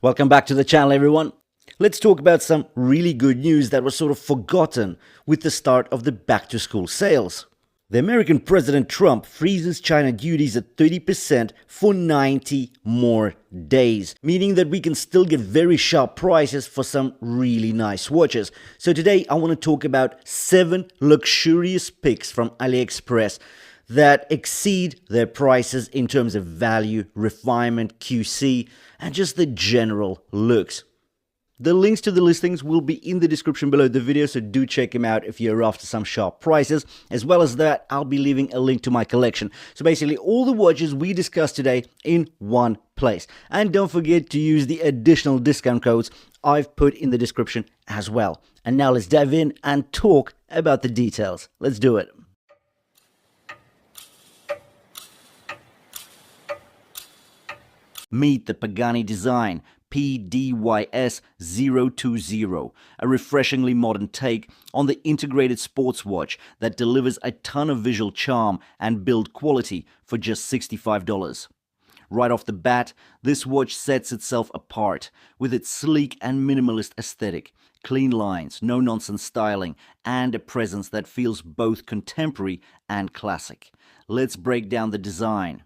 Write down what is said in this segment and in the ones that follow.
Welcome back to the channel, everyone. Let's talk about some really good news that was sort of forgotten with the start of the back-to-school sales. The American President Trump freezes China duties at 30% for 90 more days, meaning that we can still get very sharp prices for some really nice watches. So today I want to talk about 7 luxurious picks from AliExpress that exceed their prices in terms of value, refinement, QC, and just the general looks. The links to the listings will be in the description below the video, so do check them out if you're after some sharp prices. As well as that, I'll be leaving a link to my collection. So basically all the watches we discussed today in one place. And don't forget to use the additional discount codes I've put in the description as well. And now let's dive in and talk about the details. Let's do it. Meet the Pagani design, PDYS020, a refreshingly modern take on the integrated sports watch that delivers a ton of visual charm and build quality for just $65. Right off the bat, this watch sets itself apart with its sleek and minimalist aesthetic, clean lines, no-nonsense styling, and a presence that feels both contemporary and classic. Let's break down the design.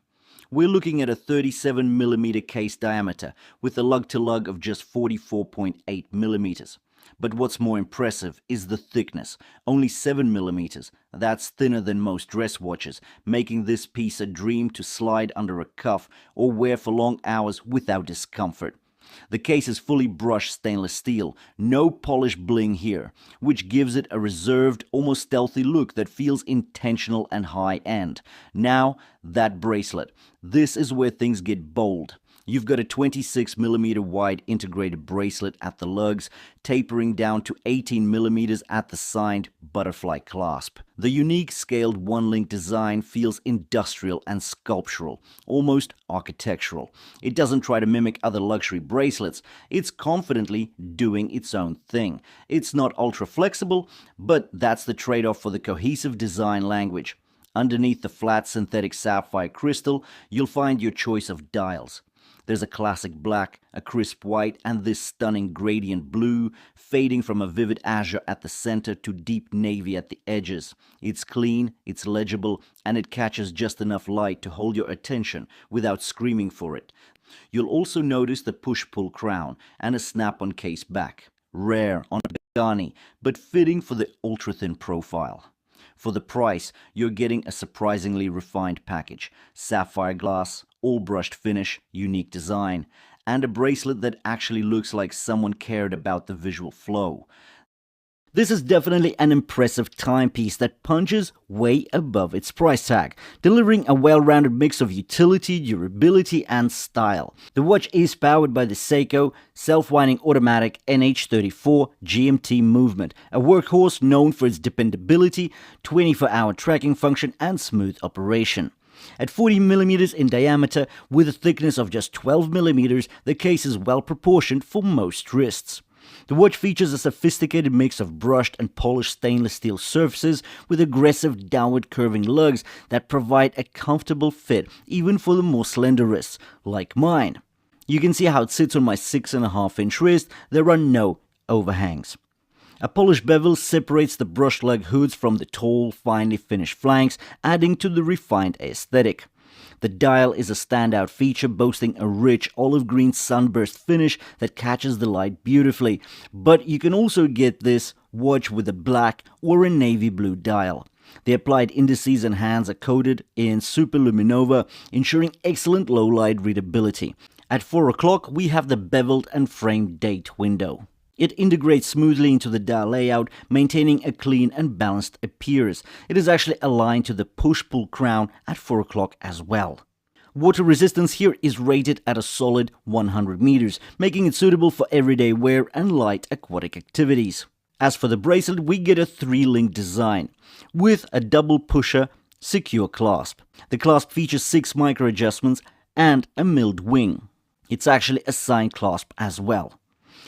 We're looking at a 37mm case diameter with a lug-to-lug of just 44.8mm. But what's more impressive is the thickness, only 7mm. That's thinner than most dress watches, making this piece a dream to slide under a cuff or wear for long hours without discomfort. The case is fully brushed stainless steel, no polished bling here, which gives it a reserved, almost stealthy look that feels intentional and high-end. Now, that bracelet. This is where things get bold. You've got a 26mm wide integrated bracelet at the lugs, tapering down to 18mm at the signed butterfly clasp. The unique scaled one-link design feels industrial and sculptural, almost architectural. It doesn't try to mimic other luxury bracelets, it's confidently doing its own thing. It's not ultra-flexible, but that's the trade-off for the cohesive design language. Underneath the flat synthetic sapphire crystal, you'll find your choice of dials. There's a classic black, a crisp white, and this stunning gradient blue, fading from a vivid azure at the center to deep navy at the edges. It's clean, it's legible, and it catches just enough light to hold your attention without screaming for it. You'll also notice the push-pull crown and a snap-on case back. Rare on a Pagani, but fitting for the ultra-thin profile. For the price, you're getting a surprisingly refined package. Sapphire glass, all brushed finish, unique design, and a bracelet that actually looks like someone cared about the visual flow. This is definitely an impressive timepiece that punches way above its price tag, delivering a well-rounded mix of utility, durability, and style. The watch is powered by the Seiko self-winding automatic NH34 GMT movement, a workhorse known for its dependability, 24-hour tracking function, and smooth operation. At 40mm in diameter, with a thickness of just 12mm, the case is well proportioned for most wrists. The watch features a sophisticated mix of brushed and polished stainless steel surfaces with aggressive downward curving lugs that provide a comfortable fit even for the more slender wrists, like mine. You can see how it sits on my 6.5-inch wrist. There are no overhangs. A polished bevel separates the brushed lug hoods from the tall, finely finished flanks, adding to the refined aesthetic. The dial is a standout feature, boasting a rich olive green sunburst finish that catches the light beautifully. But you can also get this watch with a black or a navy blue dial. The applied indices and hands are coated in superluminova, ensuring excellent low light readability. At 4 o'clock, we have the beveled and framed date window. It integrates smoothly into the dial layout, maintaining a clean and balanced appearance. It is actually aligned to the push-pull crown at 4 o'clock as well. Water resistance here is rated at a solid 100 meters, making it suitable for everyday wear and light aquatic activities. As for the bracelet, we get a 3-link design with a double pusher secure clasp. The clasp features 6 micro adjustments and a milled wing. It's actually a signed clasp as well.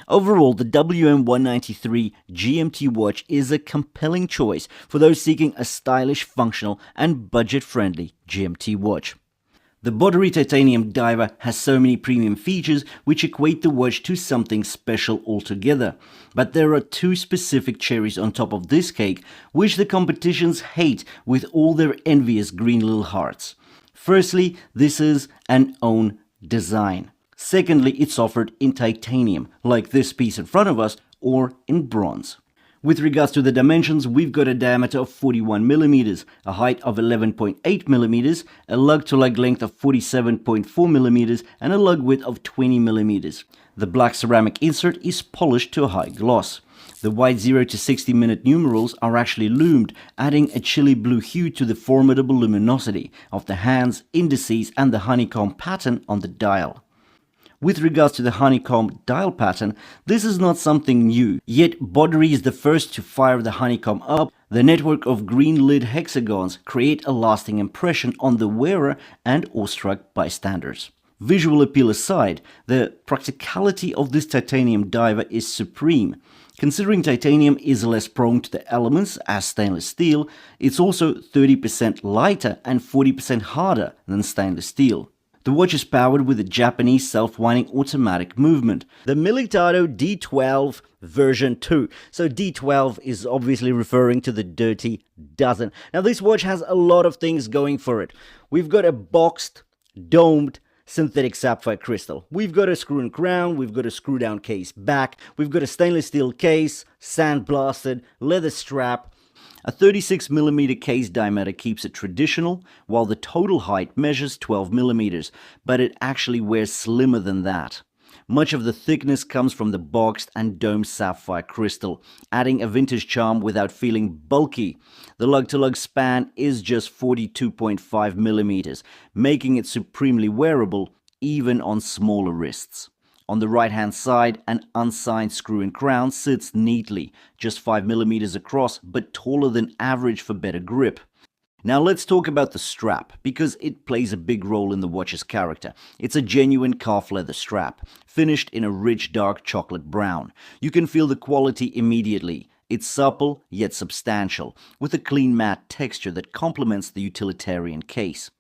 Overall, the WM193 GMT Watch is a compelling choice for those seeking a stylish, functional, and budget-friendly GMT watch. The Bodary titanium diver has so many premium features which equate the watch to something special altogether. But there are two specific cherries on top of this cake which the competitions hate with all their envious green little hearts. Firstly, this is an own design. Secondly, it's offered in titanium, like this piece in front of us, or in bronze. With regards to the dimensions, we've got a diameter of 41 millimeters, a height of 11.8 millimeters, a lug-to-lug length of 47.4 millimeters, and a lug width of 20 millimeters. The black ceramic insert is polished to a high gloss. The white 0 to 60 minute numerals are actually lumed, adding a chilly blue hue to the formidable luminosity of the hands, indices, and the honeycomb pattern on the dial. With regards to the honeycomb dial pattern, this is not something new, yet Bodary is the first to fire the honeycomb up. The network of green lid hexagons create a lasting impression on the wearer and awestruck bystanders. Visual appeal aside, the practicality of this titanium diver is supreme. Considering titanium is less prone to the elements as stainless steel, it's also 30% lighter and 40% harder than stainless steel. The watch is powered with a Japanese self-winding automatic movement, the Militado D12 version 2. So D12 is obviously referring to the Dirty Dozen. Now this watch has a lot of things going for it. We've got a boxed, domed, synthetic sapphire crystal. We've got a screw-in crown, we've got a screw-down case back, we've got a stainless steel case, sandblasted, leather strap. A 36mm case diameter keeps it traditional, while the total height measures 12mm, but it actually wears slimmer than that. Much of the thickness comes from the boxed and domed sapphire crystal, adding a vintage charm without feeling bulky. The lug-to-lug span is just 42.5mm, making it supremely wearable even on smaller wrists. On the right-hand side, an unsigned screw-in crown sits neatly, just 5mm across, but taller than average for better grip. Now let's talk about the strap, because it plays a big role in the watch's character. It's a genuine calf leather strap, finished in a rich dark chocolate brown. You can feel the quality immediately. It's supple, yet substantial, with a clean matte texture that complements the utilitarian case.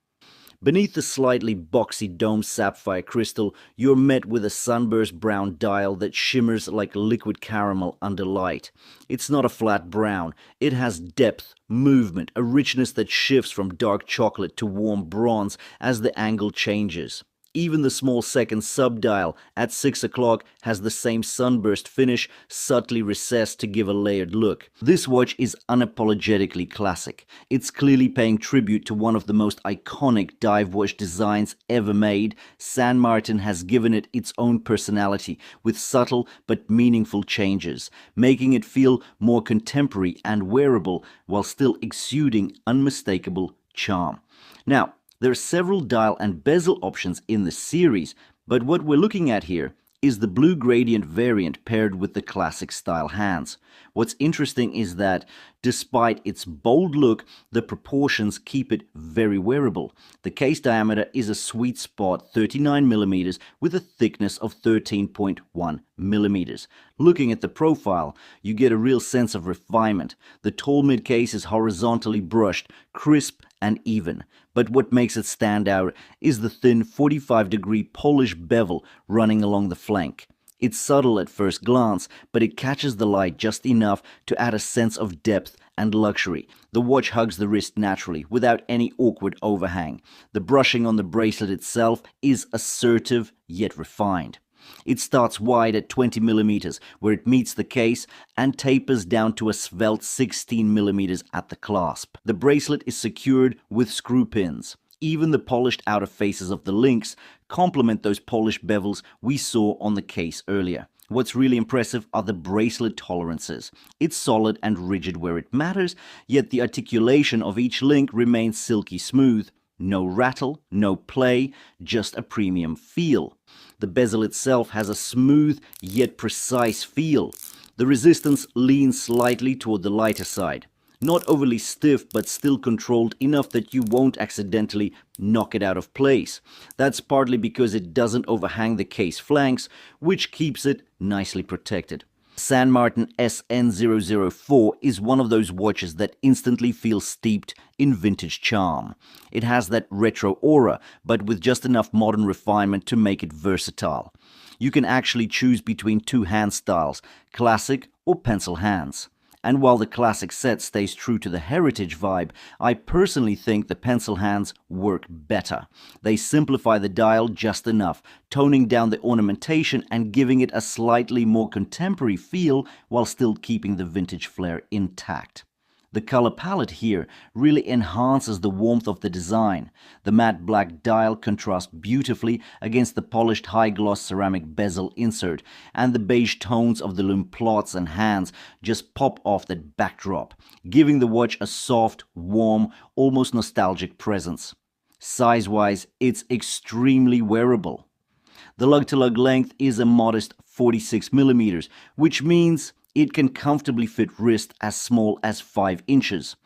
Beneath the slightly boxy domed sapphire crystal, you're met with a sunburst brown dial that shimmers like liquid caramel under light. It's not a flat brown. It has depth, movement, a richness that shifts from dark chocolate to warm bronze as the angle changes. Even the small second sub-dial at 6 o'clock has the same sunburst finish, subtly recessed to give a layered look. This watch is unapologetically classic. It's clearly paying tribute to one of the most iconic dive watch designs ever made. San Martin has given it its own personality with subtle but meaningful changes, making it feel more contemporary and wearable while still exuding unmistakable charm. Now, there are several dial and bezel options in the series, but what we're looking at here is the blue gradient variant paired with the classic style hands. What's interesting is that despite its bold look, the proportions keep it very wearable. The case diameter is a sweet spot 39mm with a thickness of 13.1mm. Looking at the profile, you get a real sense of refinement. The tall mid case is horizontally brushed, crisp and even. But what makes it stand out is the thin 45-degree polished bevel running along the flank. It's subtle at first glance, but it catches the light just enough to add a sense of depth and luxury. The watch hugs the wrist naturally, without any awkward overhang. The brushing on the bracelet itself is assertive yet refined. It starts wide at 20mm, where it meets the case, and tapers down to a svelte 16mm at the clasp. The bracelet is secured with screw pins. Even the polished outer faces of the links complement those polished bevels we saw on the case earlier. What's really impressive are the bracelet tolerances. It's solid and rigid where it matters, yet the articulation of each link remains silky smooth. No rattle, no play, just a premium feel. The bezel itself has a smooth yet precise feel. The resistance leans slightly toward the lighter side. Not overly stiff, but still controlled enough that you won't accidentally knock it out of place. That's partly because it doesn't overhang the case flanks, which keeps it nicely protected. Martin SN0111 is one of those watches that instantly feels steeped in vintage charm. It has that retro aura, but with just enough modern refinement to make it versatile. You can actually choose between two hand styles, classic or pencil hands. And while the classic set stays true to the heritage vibe, I personally think the pencil hands work better. They simplify the dial just enough, toning down the ornamentation and giving it a slightly more contemporary feel while still keeping the vintage flair intact. The color palette here really enhances the warmth of the design. The matte black dial contrasts beautifully against the polished high-gloss ceramic bezel insert, and the beige tones of the lume plots and hands just pop off that backdrop, giving the watch a soft, warm, almost nostalgic presence. Size-wise, it's extremely wearable. The lug-to-lug length is a modest 46 millimeters, which means it can comfortably fit wrist as small as 5 inches.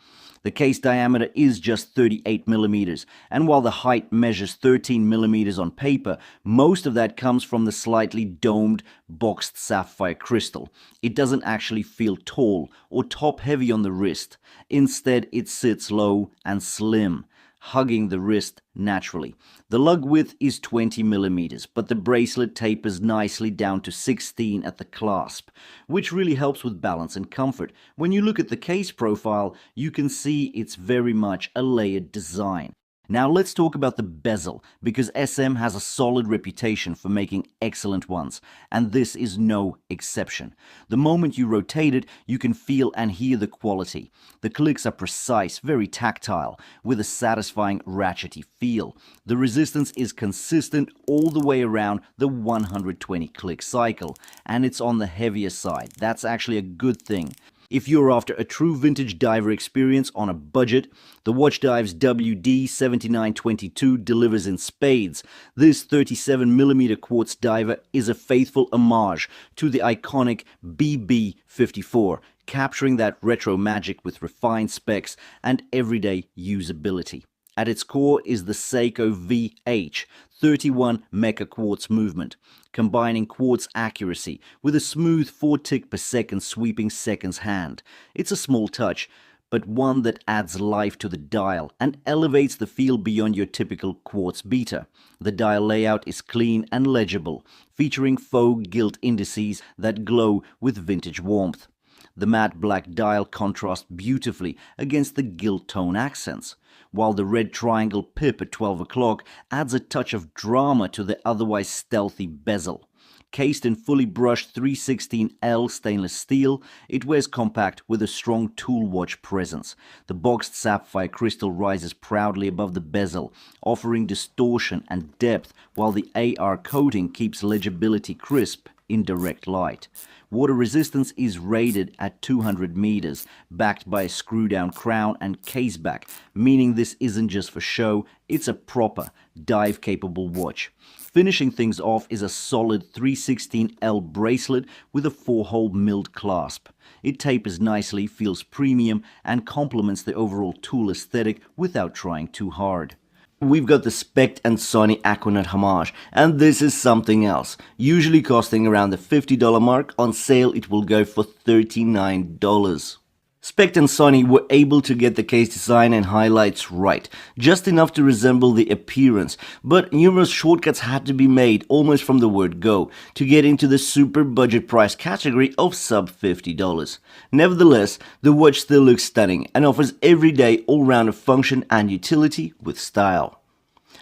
The case diameter is just 38 millimeters, and while the height measures 13 millimeters on paper, most of that comes from the slightly domed, boxed sapphire crystal. It doesn't actually feel tall or top-heavy on the wrist. Instead, it sits low and slim, hugging the wrist naturally. The lug width is 20 millimeters, but the bracelet tapers nicely down to 16 at the clasp, which really helps with balance and comfort. When you look at the case profile, you can see it's very much a layered design. Now let's talk about the bezel, because SM has a solid reputation for making excellent ones, and this is no exception. The moment you rotate it, you can feel and hear the quality. The clicks are precise, very tactile, with a satisfying ratchety feel. The resistance is consistent all the way around the 120 click cycle, and it's on the heavier side. That's actually a good thing. If you're after a true vintage diver experience on a budget, the Watchdives WD7922 delivers in spades. This 37mm quartz diver is a faithful homage to the iconic BB54, capturing that retro magic with refined specs and everyday usability. At its core is the Seiko VH 31 mecha quartz movement, combining quartz accuracy with a smooth 4 tick per second sweeping seconds hand. It's a small touch, but one that adds life to the dial and elevates the feel beyond your typical quartz beater. The dial layout is clean and legible, featuring faux gilt indices that glow with vintage warmth. The matte black dial contrasts beautifully against the gilt tone accents, while the red triangle pip at 12 o'clock adds a touch of drama to the otherwise stealthy bezel. Cased in fully brushed 316L stainless steel, it wears compact with a strong tool watch presence. The boxed sapphire crystal rises proudly above the bezel, offering distortion and depth, while the AR coating keeps legibility crisp in direct light. Water resistance is rated at 200 meters, backed by a screw-down crown and case back, meaning this isn't just for show, it's a proper, dive-capable watch. Finishing things off is a solid 316L bracelet with a 4-hole milled clasp. It tapers nicely, feels premium, and complements the overall tool aesthetic without trying too hard. We've got the Specht and Sohne Aquanaut Homage, and this is something else. Usually costing around the $50 mark, on sale it will go for $39. Specht and Sohne were able to get the case design and highlights right, just enough to resemble the appearance, but numerous shortcuts had to be made almost from the word go to get into the super budget price category of sub $50. Nevertheless, the watch still looks stunning and offers everyday all-round function and utility with style.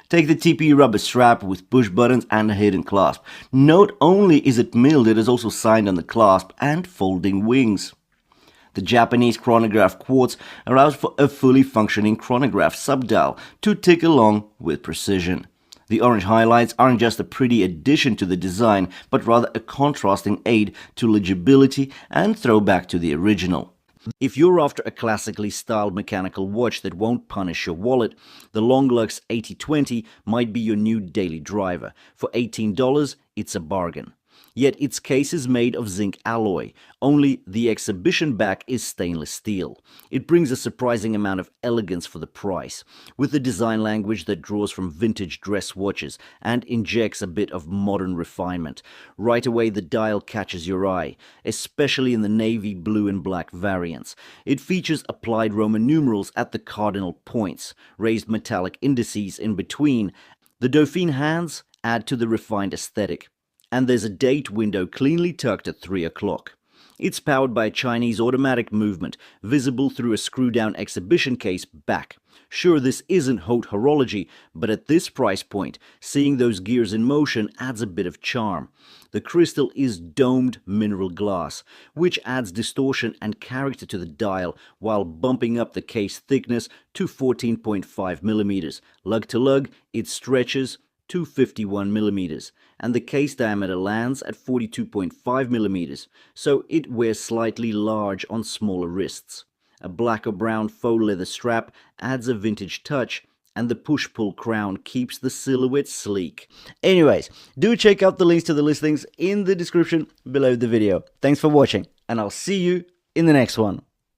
Take the TPU rubber strap with push buttons and a hidden clasp. Not only is it milled, it is also signed on the clasp and folding wings. The Japanese chronograph quartz allows for a fully functioning chronograph subdial to tick along with precision. The orange highlights aren't just a pretty addition to the design, but rather a contrasting aid to legibility and throwback to the original. If you're after a classically styled mechanical watch that won't punish your wallet, the Longlux 8020 might be your new daily driver. For $18, it's a bargain. Yet its case is made of zinc alloy, only the exhibition back is stainless steel. It brings a surprising amount of elegance for the price, with a design language that draws from vintage dress watches and injects a bit of modern refinement. Right away the dial catches your eye, especially in the navy blue and black variants. It features applied Roman numerals at the cardinal points, raised metallic indices in between. The Dauphine hands add to the refined aesthetic. And there's a date window cleanly tucked at 3 o'clock. It's powered by a Chinese automatic movement, visible through a screw-down exhibition case back. Sure, this isn't haute horology, but at this price point, seeing those gears in motion adds a bit of charm. The crystal is domed mineral glass, which adds distortion and character to the dial while bumping up the case thickness to 14.5 millimeters. Lug to lug, it stretches to 51 millimeters, and the case diameter lands at 42.5 millimeters, so it wears slightly large on smaller wrists. A black or brown faux leather strap adds a vintage touch, and the push-pull crown keeps the silhouette sleek. Anyways, do check out the links to the listings in the description below the video. Thanks for watching, and I'll see you in the next one.